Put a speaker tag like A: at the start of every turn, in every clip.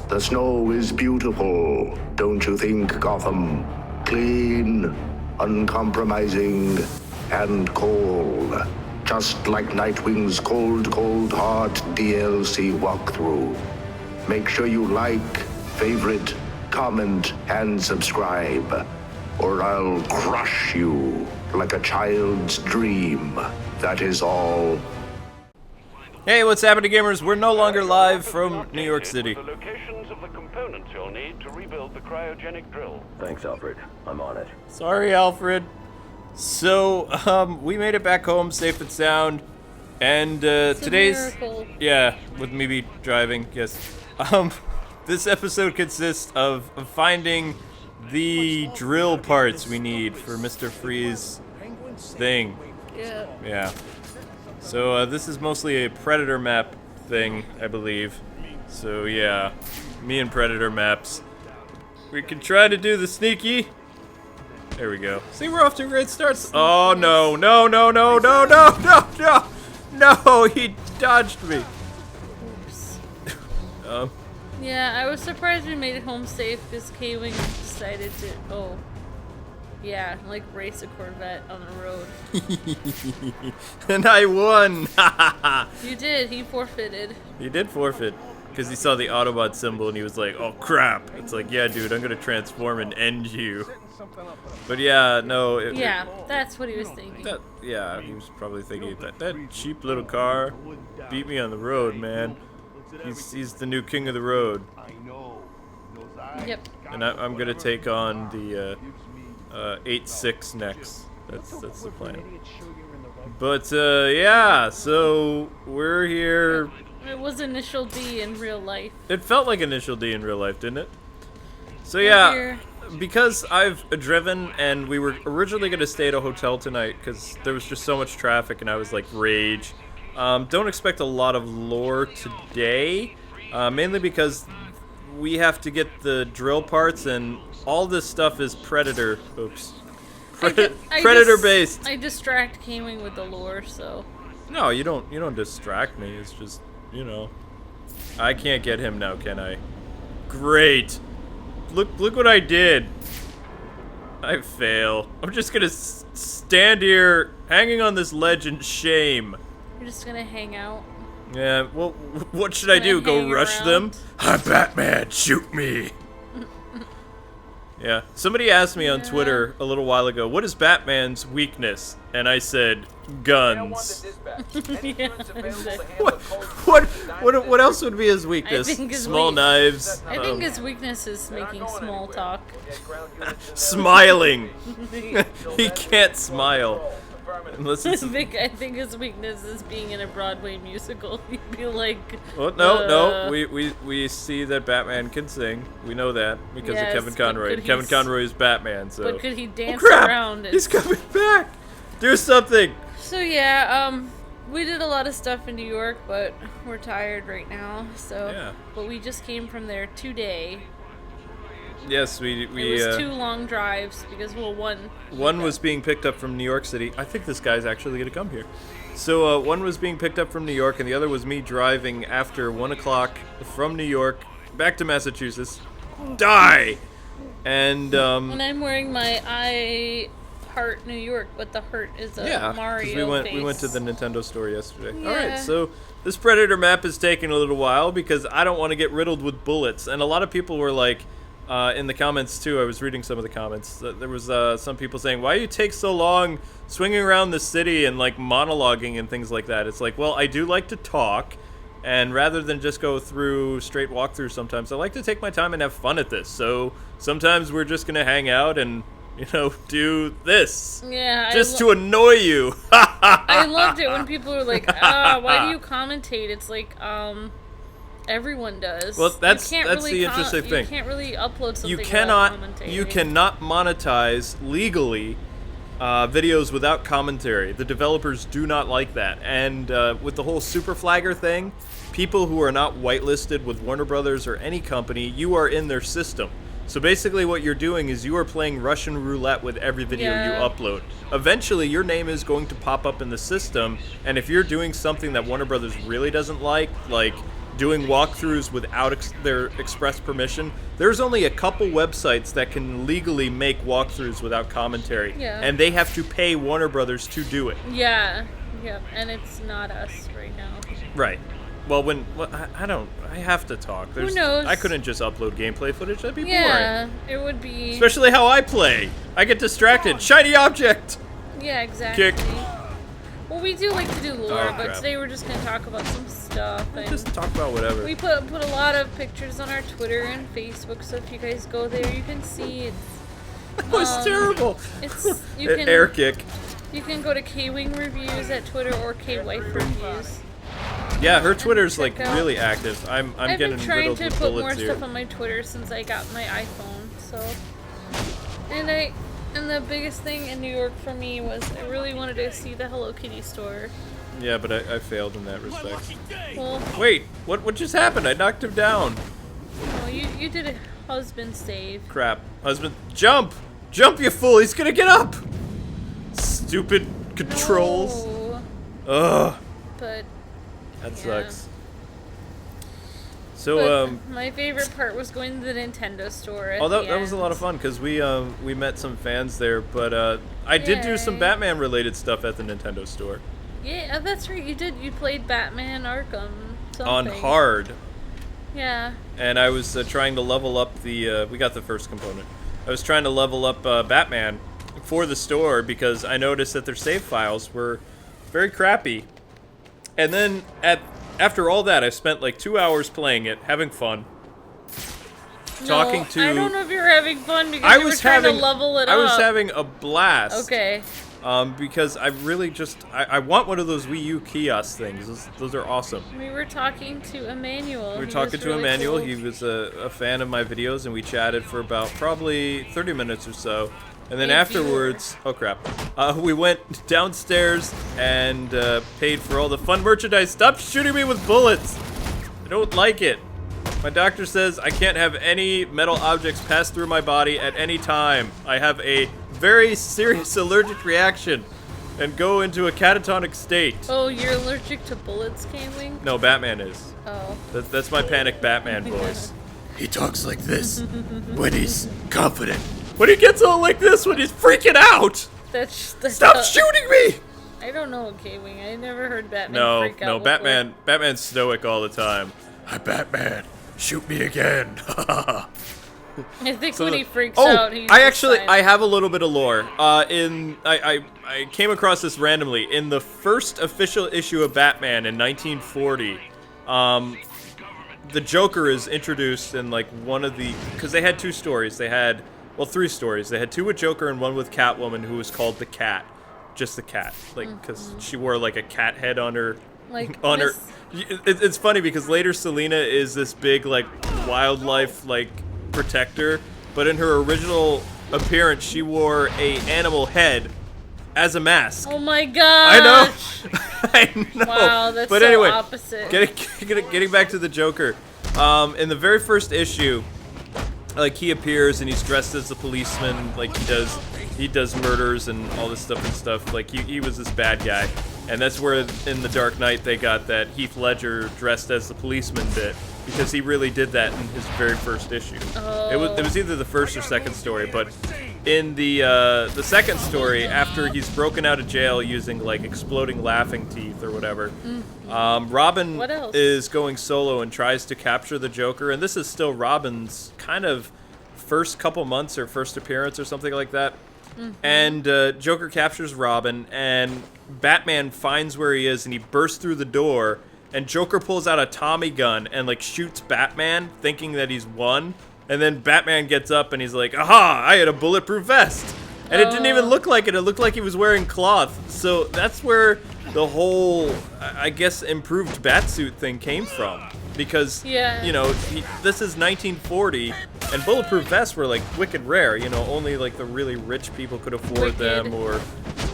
A: The snow is beautiful, don't you think, Gotham? Clean, uncompromising, and cold. Just like Nightwing's cold, cold heart DLC walkthrough. Make sure you like, favorite, comment, and subscribe, or I'll crush you like a child's dream. That is all.
B: Hey, what's happening, gamers? We're no longer live from New York City.
C: The locations of the components you'll need to rebuild the cryogenic drill.
D: Thanks, Alfred. I'm on it.
B: Sorry, Alfred. So, we made it back home safe and sound. And, today's...
E: miracle.
B: Yeah, with me be driving, yes. This episode consists of finding the drill parts we need for Mr. Freeze's thing.
E: Yeah.
B: Yeah. So, this is mostly a Predator map thing, I believe. So, yeah. Me and Predator maps. We can try to do the sneaky. There we go. See, we're off to a great start. Oh, no. No, no, no, no, no, no, no. No, he dodged me.
E: Oops.
B: Um,
E: Yeah, I was surprised we made it home safe because K-Wing decided to, yeah, like race a Corvette on the road.
B: and I won.
E: You did, he forfeited.
B: He did forfeit because he saw the Autobot symbol and he was like, oh crap. It's like, yeah, dude, I'm going to transform and end you. But yeah, no.
E: Yeah, that's what he was thinking.
B: Yeah, he was probably thinking that cheap little car beat me on the road, man. He's the new king of the road.
E: Yep.
B: And I'm going to take on the 8-6 next. That's the plan. But yeah, so we're here.
E: It was Initial D in real life.
B: It felt like Initial D in real life, didn't it? So
E: We're
B: yeah,
E: here.
B: because I've driven and we were originally going to stay at a hotel tonight because there was just so much traffic and I was like rage. Don't expect a lot of lore today, mainly because we have to get the drill parts and all this stuff is Predator. Oops. Predator based.
E: I distract K-Wing with the lore, so.
B: No, you don't distract me. It's just, you know, I can't get him now, can I? Great. Look what I did. I fail. I'm just gonna stand here hanging on this ledge in shame.
E: You're just gonna hang out.
B: Yeah, well, what should I do? Go
E: hang
B: rush
E: around?
B: them? I'm Batman, shoot me. Yeah, somebody asked me on Twitter a little while ago, what is Batman's weakness? And I said, guns.
E: Yeah.
B: What else would be his weakness?
E: I think his
B: Small knives.
E: I think his weakness is making small talk.
B: Smiling. He can't smile. Unless
E: I
B: it's
E: think his weakness is being in a Broadway musical. He'd be like,
B: oh, no. We see that Batman can sing. We know that because
E: Yes,
B: of Kevin
E: but
B: Conroy.
E: could
B: Kevin
E: he
B: Conroy is Batman, so.
E: but could he dance
B: crap!
E: around?
B: He's coming back. Do something.
E: So yeah, we did a lot of stuff in New York, but we're tired right now. So,
B: Yeah.
E: But we just came from there today.
B: Yes, we
E: It was 2 long drives because
B: one was being picked up from New York City. I think this guy's actually going to come here. So one was being picked up from New York, and the other was me driving after 1 o'clock from New York back to Massachusetts. Die! And
E: And I'm wearing my I Heart New York, but the heart is a
B: yeah,
E: Mario
B: we went to
E: face.
B: the Nintendo store yesterday.
E: Yeah.
B: All right, so this Predator map is taking a little while because I don't want to get riddled with bullets, and a lot of people were like. In the comments too, I was reading some of the comments. There was some people saying, "Why do you take so long swinging around the city and like monologuing and things like that?" It's like, well, I do like to talk, and rather than just go through straight walkthroughs, sometimes I like to take my time and have fun at this. So sometimes we're just gonna hang out and do this,
E: Yeah,
B: just to annoy you.
E: I loved it when people were like, why do you commentate? It's like, everyone does.
B: Well, that's
E: really
B: the interesting thing.
E: You can't really upload something
B: You
E: without
B: cannot
E: commentating.
B: monetize legally videos without commentary. The developers do not like that. And with the whole super flagger thing, people who are not whitelisted with Warner Brothers or any company, you are in their system. So basically what you're doing is you are playing Russian roulette with every video you upload. Eventually your name is going to pop up in the system, and if you're doing something that Warner Brothers really doesn't like doing walkthroughs without their express permission. There's only a couple websites that can legally make walkthroughs without commentary,
E: Yeah.
B: and they have to pay Warner Brothers to do it.
E: Yeah. Yep. And it's not us right now.
B: Right. Well, I have to talk.
E: Who knows?
B: I couldn't just upload gameplay footage. That'd be boring.
E: Yeah, it would be.
B: Especially how I play. I get distracted. Shiny object.
E: Yeah, exactly.
B: Kick.
E: Well, we do like to do lore,
B: Oh,
E: but
B: crap.
E: today we're just gonna talk about some stuff. And
B: Just talk about whatever.
E: we put a lot of pictures on our Twitter and Facebook, so if you guys go there, you can see it's.
B: That was terrible.
E: It's you can
B: Air kick.
E: You can go to K-Wing Reviews at Twitter or K-Wife Reviews.
B: Yeah, her Twitter's like
E: Check out-
B: really active. I'm
E: I've
B: getting
E: been trying
B: riddled
E: to
B: with
E: put more
B: bullets here.
E: stuff on my Twitter since I got my iPhone. So, and the biggest thing in New York for me was I really wanted to see the Hello Kitty store.
B: Yeah, but I failed in that respect.
E: Well,
B: Wait, what just happened? I knocked him down.
E: no, you did a husband save.
B: Crap. Husband, jump! Jump, you fool! He's gonna get up! Stupid controls.
E: No,
B: Ugh,
E: but
B: that
E: Yeah.
B: sucks. So,
E: but my favorite part was going to the Nintendo store. At
B: oh,
E: the
B: that was a lot of fun because we met some fans there, but I did do some
E: Yay.
B: Batman related stuff at the Nintendo store
E: Yeah, that's right. You did. You played Batman Arkham.
B: on
E: Something.
B: hard,
E: Yeah.
B: and I was trying to level up the. We got the first component. I was trying to level up Batman for the store because I noticed that their save files were very crappy, and then after all that, I spent like 2 hours playing it, having fun. Talking
E: No,
B: to.
E: I don't know if you were having fun because
B: I
E: you were
B: was
E: trying
B: having.
E: to level it
B: I
E: up.
B: was having a blast.
E: Okay.
B: Because I really just I want one of those Wii U kiosk things. Those are awesome.
E: We were talking to Emmanuel.
B: We were
E: He
B: talking
E: was
B: to
E: really
B: Emmanuel.
E: cool.
B: He was a fan of my videos, and we chatted for about probably 30 minutes or so. And then
E: Hey,
B: afterwards, oh crap, we went downstairs and paid for all the fun merchandise. Stop shooting me with bullets! I don't like it. My doctor says I can't have any metal objects pass through my body at any time. I have a very serious allergic reaction and go into a catatonic state.
E: Oh, you're allergic to bullets, K-Wing?
B: No, Batman is.
E: Oh.
B: That's my panic Batman voice. He talks like this when he's confident. When he gets all like this when he's freaking out.
E: That's
B: Stop shooting me!
E: I don't know, K-Wing. I never heard Batman
B: No,
E: freak out
B: no,
E: before.
B: Batman's stoic all the time. Hi, Batman. Shoot me again.
E: I think
B: So
E: when
B: the-
E: he freaks
B: oh,
E: out, he's
B: I
E: just
B: actually
E: silent.
B: I have a little bit of lore. I came across this randomly in the first official issue of Batman in 1940. The Joker is introduced in like one of the because they had two stories. They had three stories. They had two with Joker and one with Catwoman, who was called the Cat, just the Cat, like because she wore like a cat head on her.
E: Like
B: On her,
E: this-
B: it's funny because later Selina is this big like wildlife like protector, but in her original appearance she wore a animal head as a mask.
E: Oh my
B: I
E: gosh!
B: know, I know.
E: Wow, that's
B: but
E: so
B: anyway,
E: opposite.
B: getting back to the Joker, in the very first issue, like he appears and he's dressed as a policeman, like he does murders and all this stuff and stuff. Like he was this bad guy. And that's where in The Dark Knight they got that Heath Ledger dressed as the policeman bit, because he really did that in his very first issue.
E: Oh.
B: It was either the first or second story, but in the second story, after he's broken out of jail using like exploding laughing teeth or whatever, Robin
E: What else?
B: is going solo and tries to capture the Joker, and this is still Robin's kind of first couple months or first appearance or something like that. And Joker captures Robin, and Batman finds where he is, and he bursts through the door, and Joker pulls out a Tommy gun and like shoots Batman, thinking that he's won. And then Batman gets up and he's like, "Aha! I had a bulletproof vest," and it didn't even look like it. It looked like he was wearing cloth. So that's where the whole, I guess, improved Batsuit thing came from. Because,
E: Yeah.
B: you know, this is 1940, and bulletproof vests were like wicked rare. You know, only like the really rich people could afford them,
E: Wicked.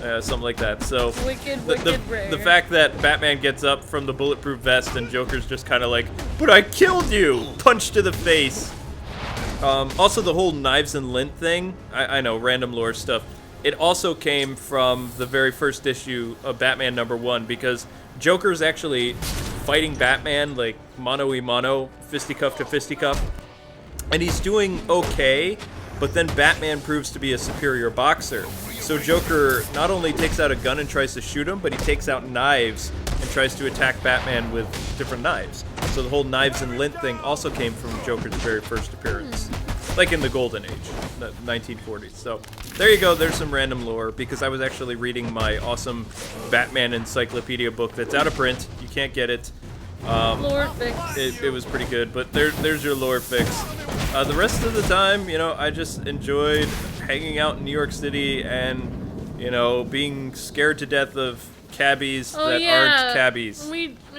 B: or something like that. So
E: Wicked,
B: the,
E: wicked rare.
B: the fact that Batman gets up from the bulletproof vest and Joker's just kind of like, "But I killed you!" Punch to the face. Also, the whole knives and lint thing, I know, random lore stuff. It also came from the very first issue of Batman #1, because Joker's actually fighting Batman like mano a mano, fisticuff to fisticuff, and he's doing okay. But then Batman proves to be a superior boxer. So Joker not only takes out a gun and tries to shoot him, but he takes out knives and tries to attack Batman with different knives. So the whole knives and lint thing also came from Joker's very first appearance. Like in the Golden Age, the 1940s. So there you go, there's some random lore, because I was actually reading my awesome Batman encyclopedia book that's out of print. You can't get it.
E: Lore fix.
B: It was pretty good, but there's your lore fix. The rest of the time, you know, I just enjoyed hanging out in New York City and, you know, being scared to death of cabbies that aren't cabbies.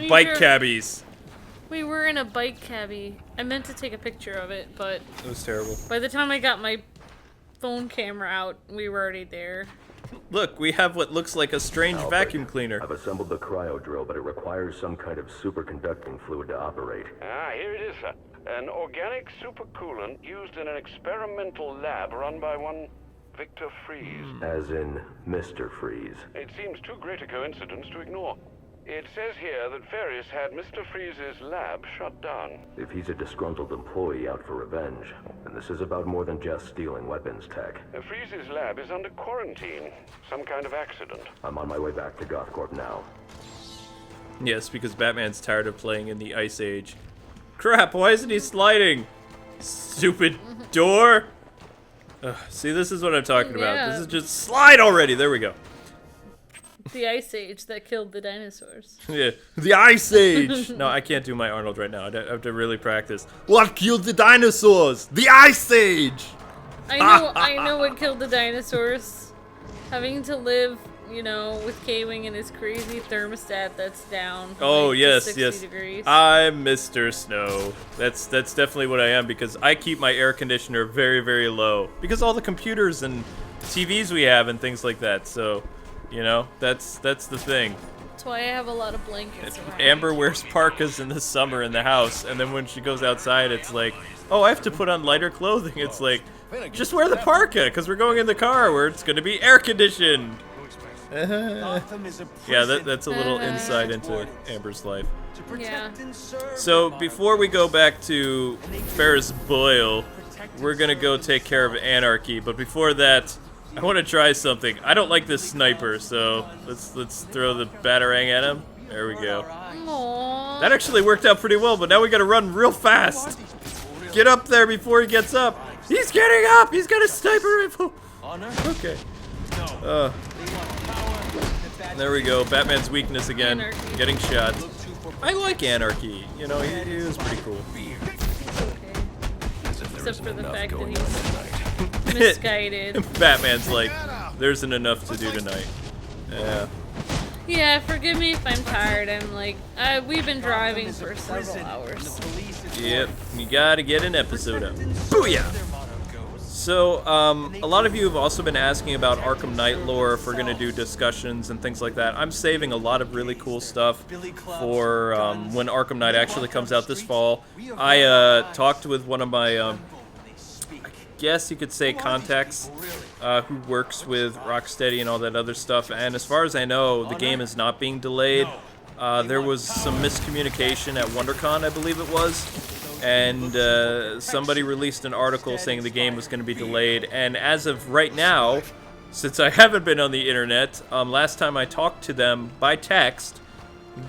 B: Bike cabbies.
E: We were in a bike cabbie. I meant to take a picture of it, but
B: It was terrible.
E: by the time I got my phone camera out, we were already there.
B: Look, we have what looks like a strange
D: Alfred,
B: vacuum cleaner.
D: I've assembled the Cryo-drill, but it requires some kind of superconducting fluid to operate.
C: Here it is, sir. An organic supercoolant used in an experimental lab run by one Victor Freeze.
D: As in Mr. Freeze.
C: It seems too great a coincidence to ignore. It says here that Ferris had Mr. Freeze's lab shut down.
D: If he's a disgruntled employee out for revenge, then this is about more than just stealing weapons tech.
C: Freeze's lab is under quarantine. Some kind of accident.
D: I'm on my way back to GothCorp now.
B: Yes, because Batman's tired of playing in the Ice Age. Crap, why isn't he sliding? Stupid door! Ugh, see, this is what I'm talking about.
E: Yeah.
B: This is just slide already! There we go.
E: The Ice Age that killed the dinosaurs.
B: Yeah, the Ice Age! No, I can't do my Arnold right now. I have to really practice. What killed the dinosaurs? The Ice Age!
E: I know what killed the dinosaurs. Having to live, you know, with K-Wing and his crazy thermostat that's down.
B: Oh,
E: like, to
B: yes,
E: 60
B: yes.
E: degrees.
B: I'm Mr. Snow. That's definitely what I am, because I keep my air conditioner very, very low. Because all the computers and TVs we have and things like that, so, you know, that's the thing.
E: That's why I have a lot of blankets around.
B: Amber wears parkas in the summer in the house, and then when she goes outside, it's like, oh, I have to put on lighter clothing. It's like, just wear the parka, because we're going in the car where it's going to be air conditioned. Yeah, that's a little insight into Amber's life.
E: Yeah.
B: So before we go back to Ferris Boyle, we're gonna go take care of Anarky. But before that, I want to try something. I don't like this sniper, so let's throw the Batarang at him. There we go.
E: Aww.
B: That actually worked out pretty well, but now we gotta run real fast. Get up there before he gets up. He's getting up. He's got a sniper rifle. Okay. There we go. Batman's weakness again.
E: Anarky.
B: Getting shot. I like Anarky. You know, he was pretty cool.
E: Okay. Except for the fact that he's misguided.
B: Batman's like, there isn't enough to do tonight. Yeah.
E: Yeah, forgive me if I'm tired. I'm like, we've been driving for several hours.
B: Yep. You gotta get an episode up. Booyah! So, a lot of you have also been asking about Arkham Knight lore if we're going to do discussions and things like that. I'm saving a lot of really cool stuff for when Arkham Knight actually comes out this fall. I talked with one of my, I guess you could say, contacts who works with Rocksteady and all that other stuff. And as far as I know, the game is not being delayed. There was some miscommunication at WonderCon, I believe it was. And somebody released an article saying the game was going to be delayed. And as of right now, since I haven't been on the internet, last time I talked to them by text,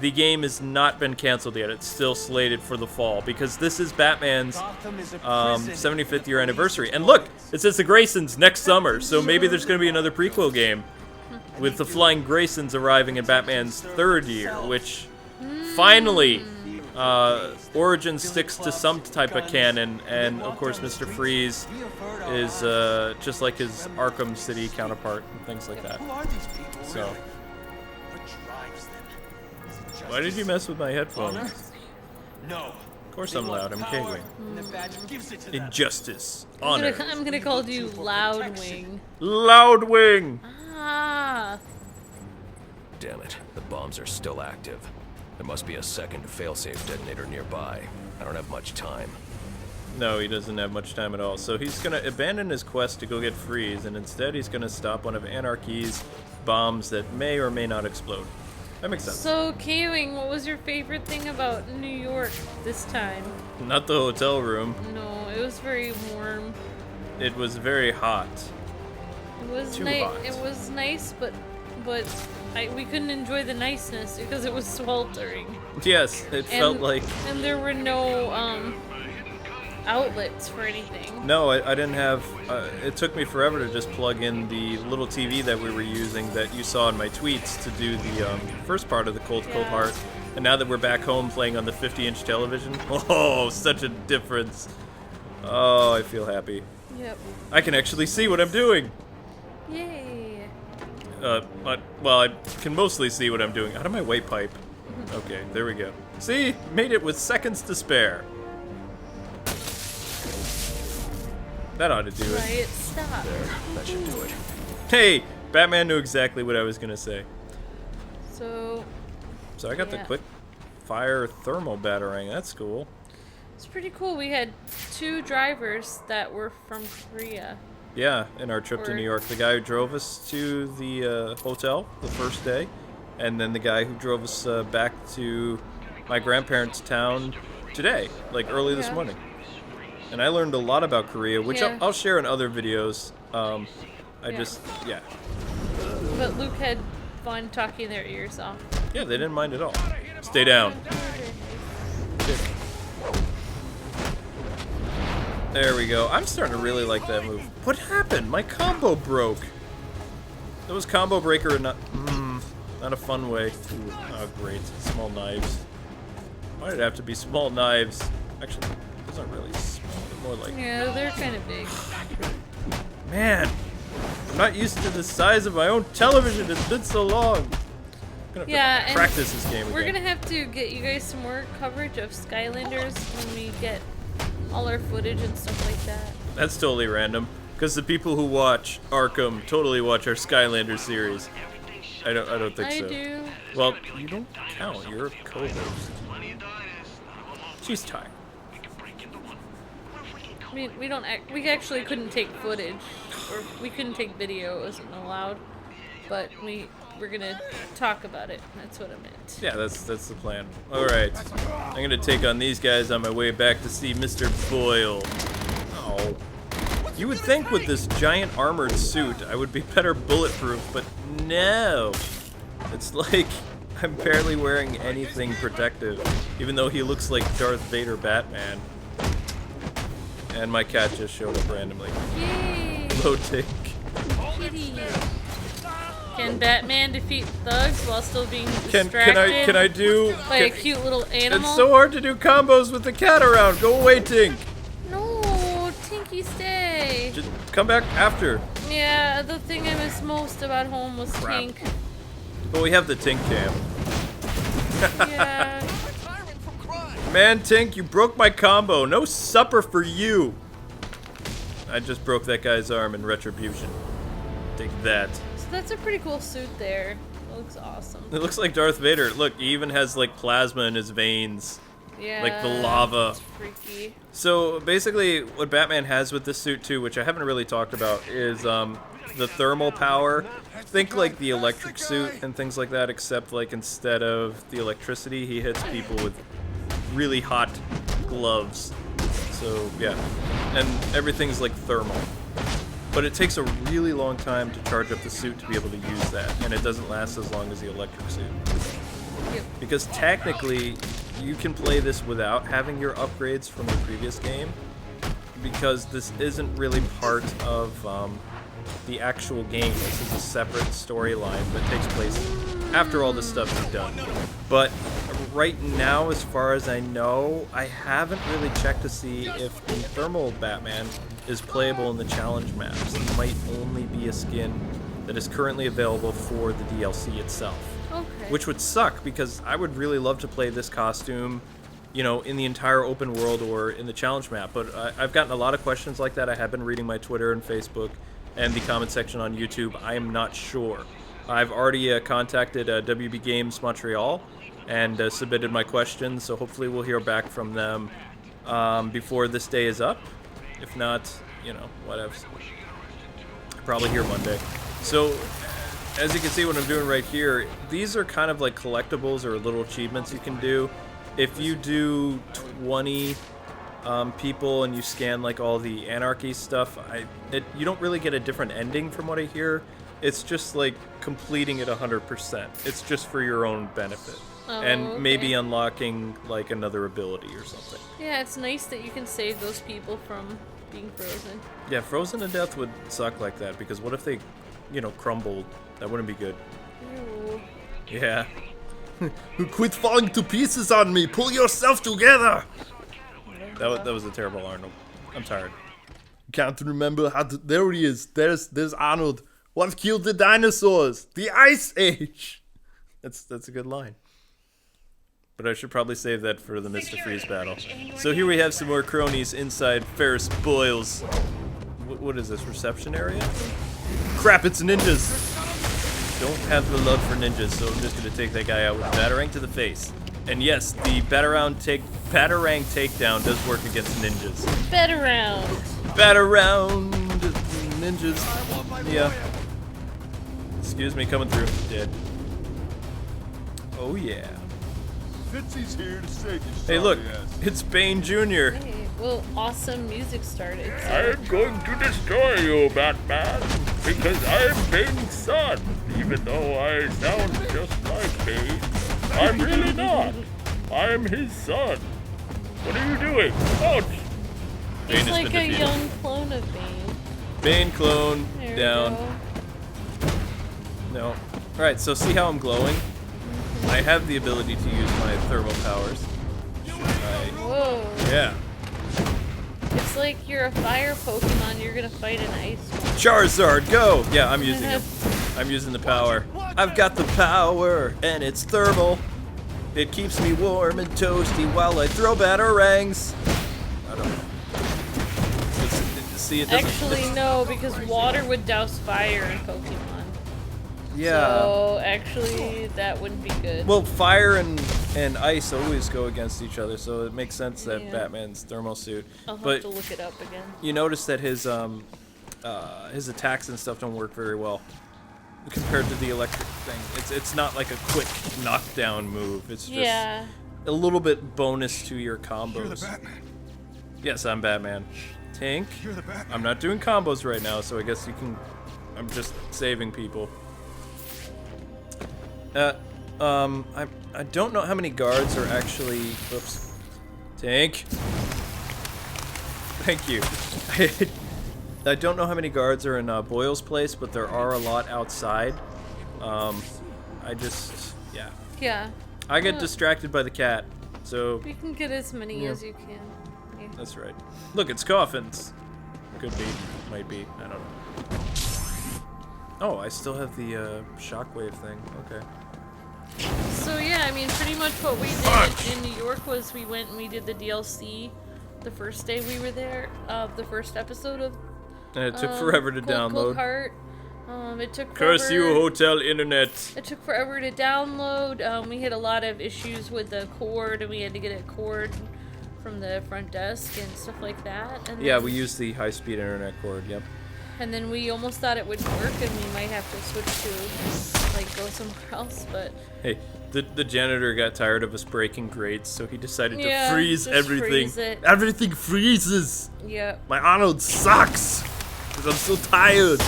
B: the game has not been canceled yet. It's still slated for the fall because this is Batman's 75th year anniversary. And look, it says the Graysons next summer, so maybe there's going to be another prequel game with the Flying Graysons arriving in Batman's third year, which finally... Origin sticks to some type of canon, and of course Mr. Freeze is just like his Arkham City counterpart and things like that. So, why did you mess with my headphones? Of course I'm loud, I'm K-Wing. Injustice. Honor.
E: I'm gonna call you Loudwing.
B: Loudwing!
E: Ah.
F: Damn it, the bombs are still active. There must be a second failsafe detonator nearby. I don't have much time.
B: No, he doesn't have much time at all. So he's going to abandon his quest to go get Freeze, and instead he's going to stop one of Anarky's bombs that may or may not explode. That makes sense.
E: So, K-Wing, what was your favorite thing about New York this time?
B: Not the hotel room.
E: No, it was very warm.
B: It was very hot.
E: It was
B: Too
E: nice.
B: hot.
E: It was nice, but we couldn't enjoy the niceness because it was sweltering.
B: Yes, it felt like...
E: And there were no outlets for anything.
B: No, I didn't have... it took me forever to just plug in the little TV that we were using that you saw in my tweets to do the first part of the Cold Heart. And now that we're back home playing on the 50-inch television, oh, such a difference. Oh, I feel happy.
E: Yep.
B: I can actually see what I'm doing.
E: Yay.
B: Well, I can mostly see what I'm doing. Out of my way, pipe. Okay, there we go. See? Made it with seconds to spare. That ought to do it.
E: Right, stop.
F: There, that should do it.
B: Hey, Batman knew exactly what I was gonna say.
E: So
B: I got the quick fire thermal batarang. That's cool.
E: it's pretty cool. We had 2 drivers that were from Korea.
B: Yeah, in our trip to New York, the guy who drove us to the hotel the first day, and then the guy who drove us back to my grandparents' town today, like early this morning. And I learned a lot about Korea, which I'll share in other videos.
E: But Luke had fun talking their ears off.
B: Yeah, they didn't mind at all. Stay down. There we go. I'm starting to really like that move. What happened? My combo broke. That was combo breaker and not a fun way. Ooh, oh, great. Small knives. Why did it have to be small knives? Actually, those aren't really small. They're more like...
E: Yeah, they're kind of big.
B: Man, I'm not used to the size of my own television. It's been so long. I'm gonna have to practice this game again.
E: We're gonna have to get you guys some more coverage of Skylanders when we get all our footage and stuff like that.
B: That's totally random, because the people who watch Arkham totally watch our Skylander series. I don't think so.
E: I do.
B: Well, you don't count. You're a co-host. She's tired.
E: I mean, we actually couldn't take footage, or we couldn't take video. It wasn't allowed. But we're gonna talk about it. That's what I meant.
B: Yeah, that's the plan. All right, I'm gonna take on these guys on my way back to see Mr. Boyle. Oh, you would think with this giant armored suit I would be better bulletproof, but no. It's like I'm barely wearing anything protective, even though he looks like Darth Vader Batman. And my cat just showed up randomly.
E: Yay!
B: Low tick.
E: Kitty. Can Batman defeat thugs while still being distracted
B: Can I do
E: by a cute little animal?
B: It's so hard to do combos with the cat around. Go away, Tink.
E: No, Tinky, stay.
B: Just come back after.
E: Yeah, the thing I miss most about home was Tink.
B: But we have the Tink cam.
E: Yeah.
B: Man, Tink, you broke my combo. No supper for you. I just broke that guy's arm in retribution. Take that.
E: So that's a pretty cool suit there. It looks awesome.
B: It looks like Darth Vader. Look, he even has like plasma in his veins.
E: Yeah.
B: Like the lava.
E: It's freaky.
B: So basically what Batman has with this suit too, which I haven't really talked about, is the thermal power. Think like the electric suit and things like that, except like instead of the electricity, he hits people with really hot gloves. So yeah, and everything's like thermal. But it takes a really long time to charge up the suit to be able to use that, and it doesn't last as long as the electric suit.
E: Yep.
B: Because technically, you can play this without having your upgrades from the previous game, because this isn't really part of the actual game. This is a separate storyline that takes place after all this stuff is done. But right now, as far as I know, I haven't really checked to see if the thermal Batman is playable in the challenge maps. It might only be a skin that is currently available for the DLC itself.
E: Okay.
B: Which would suck, because I would really love to play this costume, you know, in the entire open world or in the challenge map. But I've gotten a lot of questions like that. I have been reading my Twitter and Facebook and the comment section on YouTube. I am not sure. I've already contacted WB Games Montreal and submitted my questions, so hopefully we'll hear back from them before this day is up. If not, you know, whatever. Probably here Monday. So as you can see what I'm doing right here, these are kind of like collectibles or little achievements you can do. If you do 20 people and you scan like all the Anarky stuff, you don't really get a different ending from what I hear. It's just like completing it 100%. It's just for your own benefit.
E: Oh,
B: and
E: okay.
B: maybe unlocking like another ability or something.
E: Yeah, it's nice that you can save those people from being frozen.
B: Yeah, frozen to death would suck like that, because what if they, crumbled? That wouldn't be good.
E: Ew.
B: Yeah. Quit falling to pieces on me! Pull yourself together! That was a terrible Arnold. I'm tired. Can't remember how to... There he is. There's Arnold. What killed the dinosaurs? The Ice Age! That's a good line. But I should probably save that for the Mr. Freeze battle. So here we have some more cronies inside Ferris Boyle's... What is this, reception area? Crap, it's ninjas! Don't have the love for ninjas, so I'm just gonna take that guy out with a Batarang to the face. And yes, the Batarang takedown does work against ninjas. Batarang! Ninjas. Yeah. Excuse me, coming through. Dead. Oh yeah.
G: Fitzy's here to save you.
B: Hey, look, it's Bane Jr.
E: Hey, well, awesome music started. So.
G: I'm going to destroy you, Batman, because I'm Bane's son, even though I sound just like Bane. I'm really not. I'm his son. What are you doing? Ouch!
B: Bane
E: He's
B: has
E: like
B: been
E: a
B: defeated.
E: young clone of Bane.
B: Bane clone
E: There we
B: down.
E: go.
B: No. Alright, so see how I'm glowing? I have the ability to use my thermal powers.
E: Whoa.
B: Yeah.
E: It's like you're a fire Pokemon, you're gonna fight an ice one.
B: Charizard, go! Yeah, I'm using him. I'm using the power. I've got the power, and it's thermal. It keeps me warm and toasty while I throw Batarangs. I don't know. See, it doesn't...
E: Actually, no, because water would douse fire in Pokemon.
B: Yeah.
E: So, actually, that wouldn't be good.
B: Well, fire and ice always go against each other, so it makes sense that
E: Yeah.
B: Batman's thermal suit.
E: I'll have
B: But
E: to look it up again.
B: you notice that his attacks and stuff don't work very well compared to the electric thing. It's not like a quick knockdown move. It's just
E: Yeah.
B: a little bit bonus to your combos.
G: You're the Batman.
B: Yes, I'm Batman. Tank.
G: You're the Batman.
B: I'm not doing combos right now, so I guess you can... I'm just saving people. I don't know how many guards are actually... Oops. Tank. Thank you. I don't know how many guards are in Boyle's place, but there are a lot outside. Yeah.
E: Yeah.
B: I get distracted by the cat, so...
E: You can get as many as you can. Yeah.
B: That's right. Look, it's coffins. Could be. Might be. I don't know. Oh, I still have the shockwave thing. Okay.
E: So yeah, I mean, pretty much what we did in New York was we went and we did the DLC the first day we were there of the first episode of
B: And it took forever to
E: Cold
B: download.
E: Heart. It took
B: Curse you,
E: forever.
B: hotel internet.
E: It took forever to download. We had a lot of issues with the cord, and we had to get a cord from the front desk and stuff like that. And
B: Yeah,
E: then,
B: we used the high-speed internet cord. Yep.
E: And then we almost thought it would work, and we might have to switch to like go somewhere else. But
B: Hey, the janitor got tired of us breaking grates, so he decided
E: Yeah,
B: to freeze
E: just
B: everything.
E: freeze it.
B: Everything freezes.
E: yeah,
B: My Arnold sucks because I'm so tired.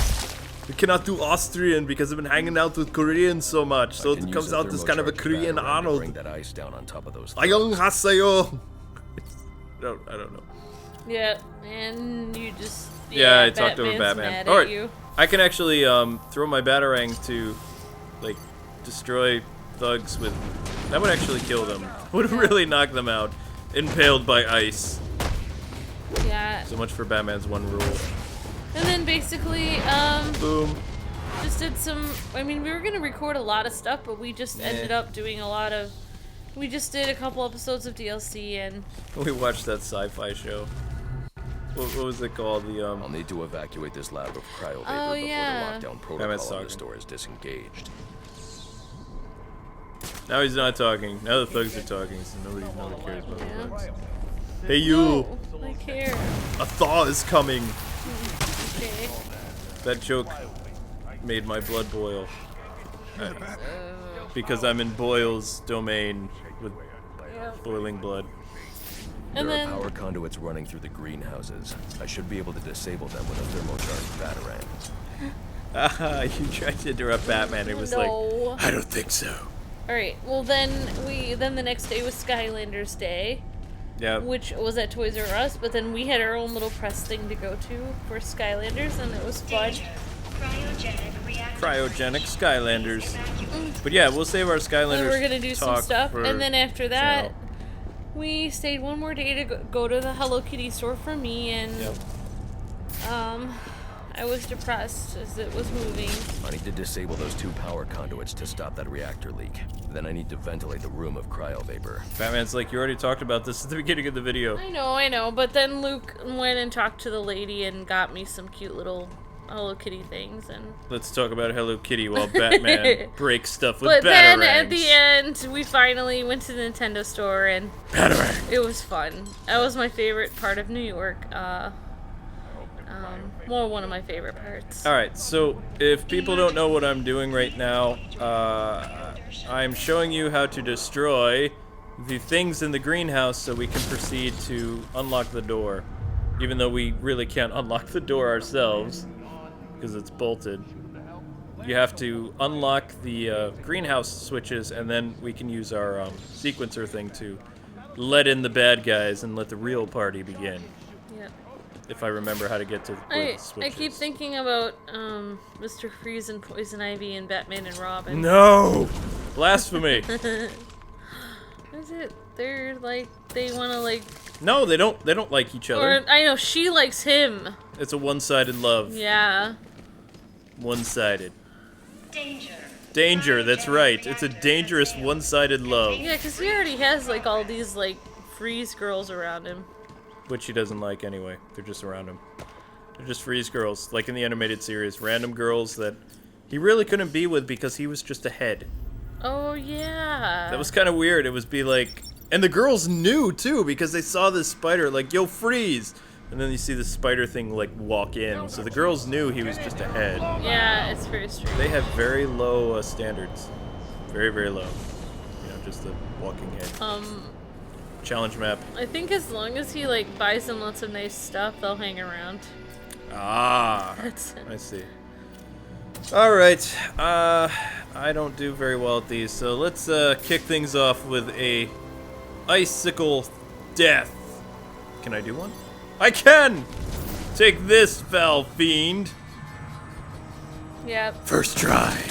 B: We cannot do Austrian because I've been hanging out with Koreans so much, so
F: I can
B: it comes
F: use a
B: out as kind of a
F: thermocharged
B: Korean
F: Batarang to
B: Arnold.
F: Bring that ice down on top of those.
B: Ayong haseyo. I don't know.
E: yeah, and you just
B: Yeah, I talked over
E: Batman's
B: Batman.
E: mad
B: All
E: at
B: right,
E: you.
B: I can actually throw my Batarang to like destroy thugs with. That would actually kill them. Would really knock them out. Impaled by ice.
E: Yeah,
B: So much for Batman's one rule.
E: and then basically,
B: Boom.
E: just did some. I mean, we were gonna record a lot of stuff, but we just ended up doing a lot of. We just did a couple episodes of DLC, and
B: We watched that sci-fi show. What was it called?
F: I'll need to evacuate this lab of cryo vapor
E: Oh,
F: before
E: yeah.
F: the lockdown
B: Batman's
F: protocol on
B: talking.
F: the store is disengaged.
B: Now he's not talking. Now the thugs are talking, so nobody cares about the
E: yeah.
B: thugs. Hey you!
E: No, I care.
B: A thaw is coming.
E: Okay.
B: That joke made my blood boil. Because I'm in Boyle's domain with boiling blood.
E: And
F: There
E: then
F: are power conduits running through the greenhouses. I should be able to disable them with a thermocharged Batarang.
B: You tried to interrupt Batman. It was like,
E: no.
B: I don't think so.
E: All right. Well, then the next day was Skylanders Day,
B: Yeah.
E: which was at Toys R Us. But then we had our own little press thing to go to for Skylanders, and it was fun.
B: Cryogenic Skylanders. But yeah, we'll save our Skylanders.
E: And we're gonna do some
B: talk
E: stuff,
B: for
E: and then after that,
B: channel.
E: we stayed one more day to go to the Hello Kitty store for me, and
B: Yep.
E: I was depressed as it was moving.
F: I need to disable those 2 power conduits to stop that reactor leak. Then I need to ventilate the room of cryo vapor.
B: Batman's like, you already talked about this at the beginning of the video.
E: I know, but then Luke went and talked to the lady and got me some cute little Hello Kitty things, and
B: Let's talk about Hello Kitty while Batman breaks stuff with
E: but then
B: Batarangs.
E: at the end we finally went to the Nintendo store, and
B: Batarang.
E: it was fun. That was my favorite part of New York. Well, one of my favorite parts.
B: Alright, so if people don't know what I'm doing right now, I'm showing you how to destroy the things in the greenhouse so we can proceed to unlock the door. Even though we really can't unlock the door ourselves, because it's bolted. You have to unlock the greenhouse switches, and then we can use our sequencer thing to let in the bad guys and let the real party begin.
E: Yeah.
B: If I remember how to get to where the
E: I
B: switches.
E: keep thinking about Mr. Freeze and Poison Ivy and Batman and Robin.
B: No! Blasphemy!
E: Is it? They're like, they want to like.
B: No, they don't like each other.
E: Or I know she likes him.
B: It's a one-sided love.
E: Yeah.
B: One-sided. Danger, that's right. It's a dangerous one-sided love.
E: Yeah, because he already has like all these like freeze girls around him.
B: Which he doesn't like anyway. They're just around him. They're just freeze girls, like in the animated series. Random girls that he really couldn't be with because he was just a head.
E: Oh yeah.
B: That was kind of weird. It was be like... And the girls knew, too, because they saw this spider, like, yo, freeze! And then you see the spider thing, like, walk in. So the girls knew he was just a head.
E: Yeah, it's very strange.
B: They have very low standards. Very, very low. You know, just the walking head. Challenge map.
E: I think as long as he like buys them lots of nice stuff, they'll hang around.
B: Ah,
E: That's
B: I see. Alright, I don't do very well at these, so let's kick things off with a icicle death. Can I do one? I can! Take this, foul fiend!
E: Yeah.
B: First try.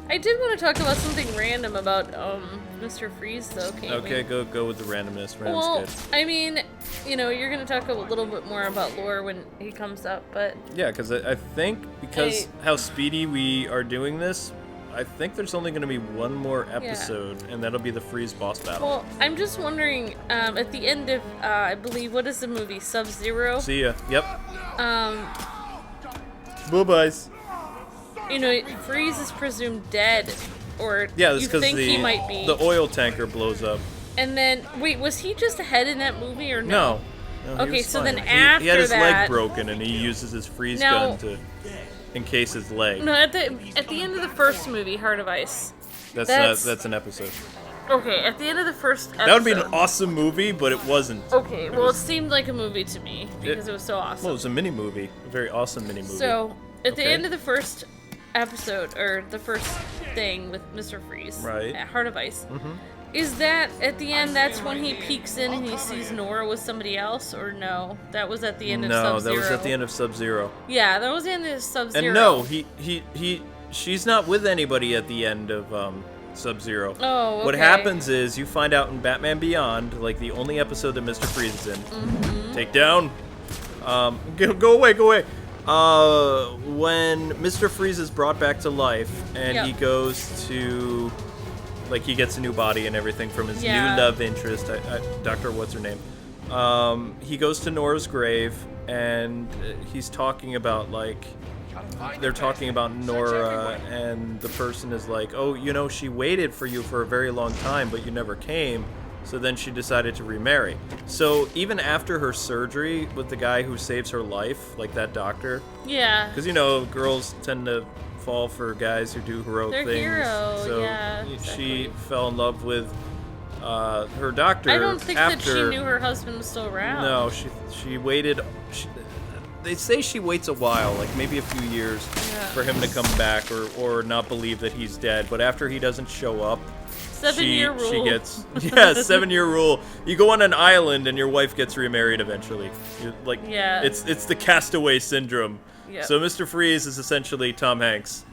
E: I did want to talk about something random about Mr. Freeze though, can't
B: Okay,
E: we?
B: go with the randomness. Random's
E: Well,
B: good.
E: I mean, you know, you're gonna talk a little bit more about lore when he comes up, but
B: Yeah, because I think because how speedy we are doing this, I think there's only going to be one more episode, and that'll be the Freeze boss battle.
E: well, I'm just wondering, at the end of, I believe, what is the movie, Sub-Zero?
B: See ya. Yep.
E: Um,
B: Bye-byes.
E: you know, Freeze is presumed dead, or
B: Yeah, that's
E: you
B: because
E: think
B: the
E: he might be.
B: the oil tanker blows up.
E: And then, wait, was he just a head in that movie or
B: No.
E: no?
B: No, he
E: Okay,
B: was
E: so
B: fine.
E: then
B: he had
E: after
B: his leg
E: that-
B: broken, and he uses his freeze
E: Now-
B: gun to encase his leg.
E: No, at the end of the first movie, Heart of Ice.
B: That's an episode.
E: Okay, at the end of the first episode.
B: That would be an awesome movie, but it wasn't.
E: Okay, well, it
B: was-
E: seemed like a movie to me because it was so awesome.
B: Well, it was a mini movie, a very awesome mini movie.
E: So, at the
B: Okay.
E: end of the first episode, or the first thing with Mr. Freeze,
B: Right.
E: at Heart of Ice, is that at the end? That's when he peeks in and he sees Nora with somebody else, or no? That was at the end of
B: no,
E: Sub-Zero.
B: that was at the end of Sub-Zero.
E: Yeah, that was the end of Sub-Zero.
B: And no, she's not with anybody at the end of Sub-Zero.
E: Oh, okay.
B: What happens is you find out in Batman Beyond, like the only episode that Mr. Freeze is in. Take down. Go away. When Mr. Freeze is brought back to life and
E: Yep.
B: he goes to, like, he gets a new body and everything from his
E: Yeah.
B: new love interest, Dr. What's her name? He goes to Nora's grave and he's talking about, like, they're talking about Nora, and the person is like, oh, you know, she waited for you for a very long time, but you never came, so then she decided to remarry. So even after her surgery with the guy who saves her life, like that doctor,
E: Yeah.
B: because, you know, girls tend to fall for guys who do heroic
E: They're
B: things.
E: heroes,
B: So
E: yeah,
B: she
E: exactly.
B: fell in love with her doctor.
E: I don't think that she
B: after-
E: knew her husband was still around.
B: No, she waited. They say she waits a while, like maybe a few years, for him to come back or not believe that he's dead. But after he doesn't show up,
E: 7-year rule.
B: She gets 7-year rule. You go on an island and your wife gets remarried eventually. It's the castaway syndrome.
E: Yep.
B: So Mr. Freeze is essentially Tom Hanks.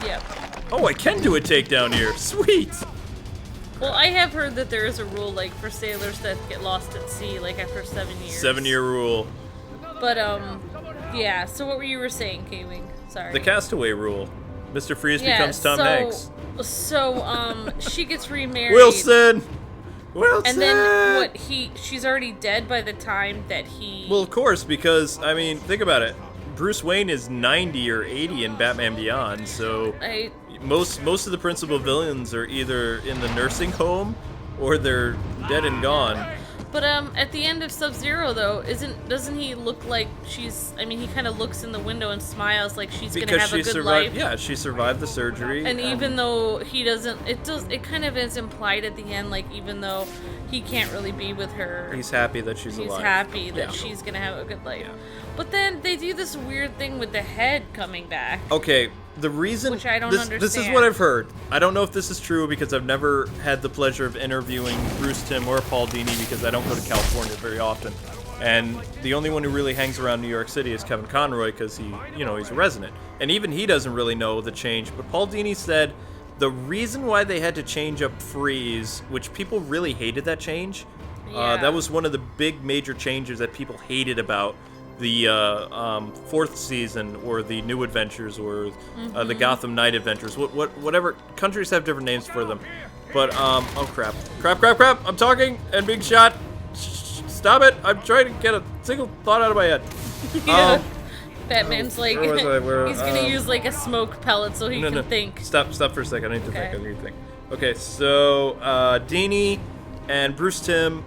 E: Yep.
B: Oh, I can do a takedown here. Sweet.
E: Well, I have heard that there is a rule, like, for sailors that get lost at sea, like, after 7 years.
B: 7-year rule.
E: But, yeah, so what were you saying, K-Wing? Sorry.
B: The castaway rule. Mr. Freeze becomes Tom Hanks.
E: So, she gets remarried.
B: Wilson!
E: And then, she's already dead by the time that he...
B: Well, of course, because, I mean, think about it. Bruce Wayne is 90 or 80 in Batman Beyond, so most of the principal villains are either in the nursing home or they're dead and gone.
E: But at the end of Sub-Zero, though, doesn't he look like she's? I mean, he kind of looks in the window and smiles like she's gonna have a good life.
B: Yeah, she survived the surgery.
E: And even though he doesn't, it kind of is implied at the end, like even though he can't really be with her,
B: he's happy that she's alive.
E: He's happy that she's gonna have a good life.
B: Yeah.
E: But then they do this weird thing with the head coming back.
B: Okay, the reason...
E: Which I don't
B: This is
E: understand.
B: what I've heard. I don't know if this is true because I've never had the pleasure of interviewing Bruce Timm or Paul Dini because I don't go to California very often. And the only one who really hangs around New York City is Kevin Conroy because he's a resident. And even he doesn't really know the change. But Paul Dini said the reason why they had to change up Freeze, which people really hated that change, that was one of the big major changes that people hated about the fourth season or the New Adventures or the Gotham Knight Adventures, whatever. Countries have different names for them, but oh crap, I'm talking and being shot. Stop it! I'm trying to get a single thought out of my head.
E: Batman's like,
B: where was I?
E: he's gonna use like a smoke pellet so he can think.
B: Stop for a second. I need to think. Okay, so Dini and Bruce Timm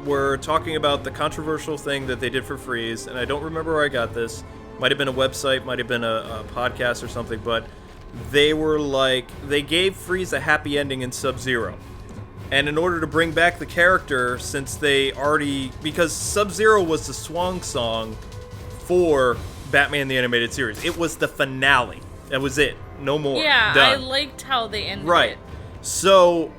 B: were talking about the controversial thing that they did for Freeze, and I don't remember where I got this. Might have been a website, might have been a podcast or something, but they were like, they gave Freeze a happy ending in Sub-Zero. And in order to bring back the character, since because Sub-Zero was the swan song for Batman the Animated Series. It was the finale. That was it. No more.
E: Yeah,
B: Done.
E: I liked how they ended
B: Right.
E: it.
B: So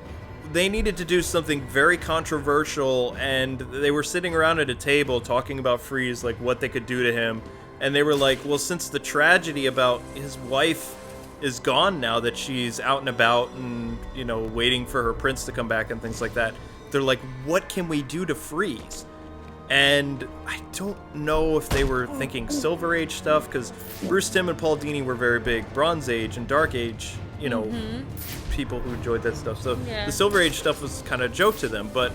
B: they needed to do something very controversial, and they were sitting around at a table talking about Freeze, like what they could do to him. And they were like, well, since the tragedy about his wife is gone now that she's out and about and, waiting for her prince to come back and things like that, they're like, what can we do to Freeze? And I don't know if they were thinking Silver Age stuff, because Bruce Timm and Paul Dini were very big Bronze Age and Dark Age, people who enjoyed that stuff. So the Silver Age stuff was kind of a joke to them, but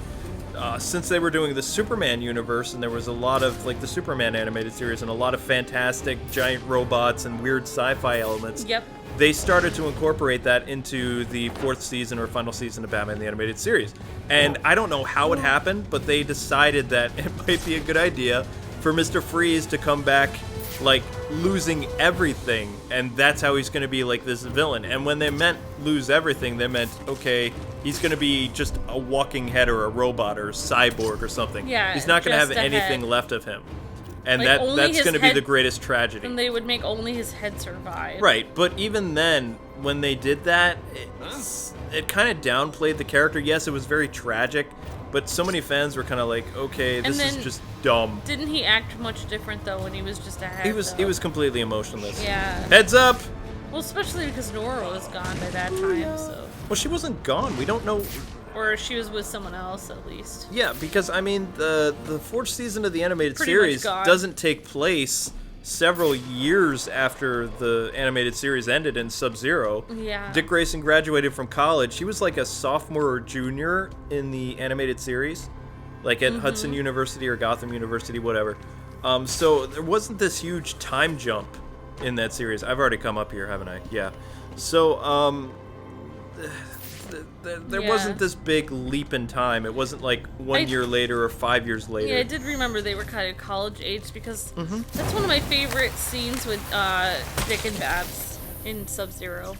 B: since they were doing the Superman universe, and there was a lot of like the Superman animated series and a lot of fantastic giant robots and weird sci-fi elements, they started to incorporate that into the fourth season or final season of Batman the Animated Series. And I don't know how it happened, but they decided that it might be a good idea for Mr. Freeze to come back like losing everything, and that's how he's going to be like this villain. And when they meant lose everything, they meant, okay, he's going to be just a walking head or a robot or a cyborg or something.
E: Yeah,
B: he's not going to have
E: just a
B: anything
E: head.
B: left of him. And
E: Like,
B: that's going to be the greatest tragedy.
E: And they would make only his head survive.
B: Right, but even then, when they did that, it kind of downplayed the character. Yes, it was very tragic, but so many fans were kind of like, okay, this is just dumb.
E: Didn't he act much different though when he was just a head?
B: He was completely emotionless.
E: Yeah.
B: Heads up!
E: Well, especially because Nora was gone by that time, so.
B: Well, she wasn't gone. We don't know.
E: Or she was with someone else at least.
B: Yeah, because I mean, the fourth season of the animated
E: Pretty
B: series
E: much gone.
B: doesn't take place several years after the animated series ended in Sub-Zero.
E: Yeah.
B: Dick Grayson graduated from college. He was like a sophomore or junior in the animated series, like at Hudson University or Gotham University, whatever. So there wasn't this huge time jump in that series. I've already come up here, haven't I? Yeah. So, there wasn't this big leap in time. It wasn't like 1 year later or 5 years later.
E: Yeah, I did remember they were kind of college age because that's one of my favorite scenes with Dick and Babs. in Sub-Zero.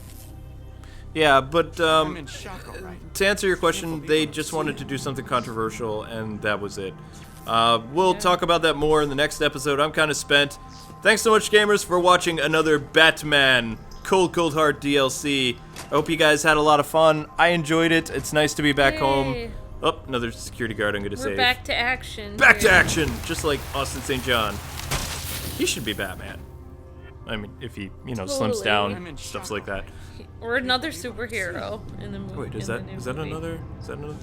B: Yeah, but to answer your question, they just wanted to do something controversial, and that was it. We'll talk about that more in the next episode. I'm kind of spent. Thanks so much, gamers, for watching another Batman Cold Heart DLC. I hope you guys had a lot of fun. I enjoyed it. It's nice to be back home. Oh, another security guard I'm going to save.
E: We're back to action.
B: Back to action! Just like Austin St. John. He should be Batman. I mean, if he, slims down, stuff like that.
E: Or another superhero in the movie.
B: Wait, is that another?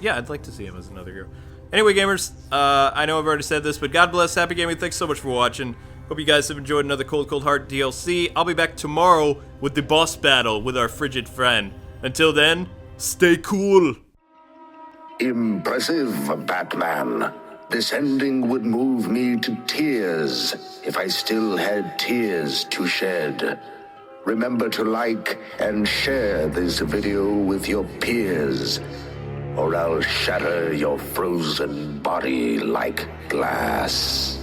B: Yeah, I'd like to see him as another hero. Anyway, gamers, I know I've already said this, but God bless, happy gaming. Thanks so much for watching. Hope you guys have enjoyed another Cold Heart DLC. I'll be back tomorrow with the boss battle with our frigid friend. Until then, stay cool.
A: Impressive, Batman. This ending would move me to tears if I still had tears to shed. Remember to like and share this video with your peers, or I'll shatter your frozen body like glass.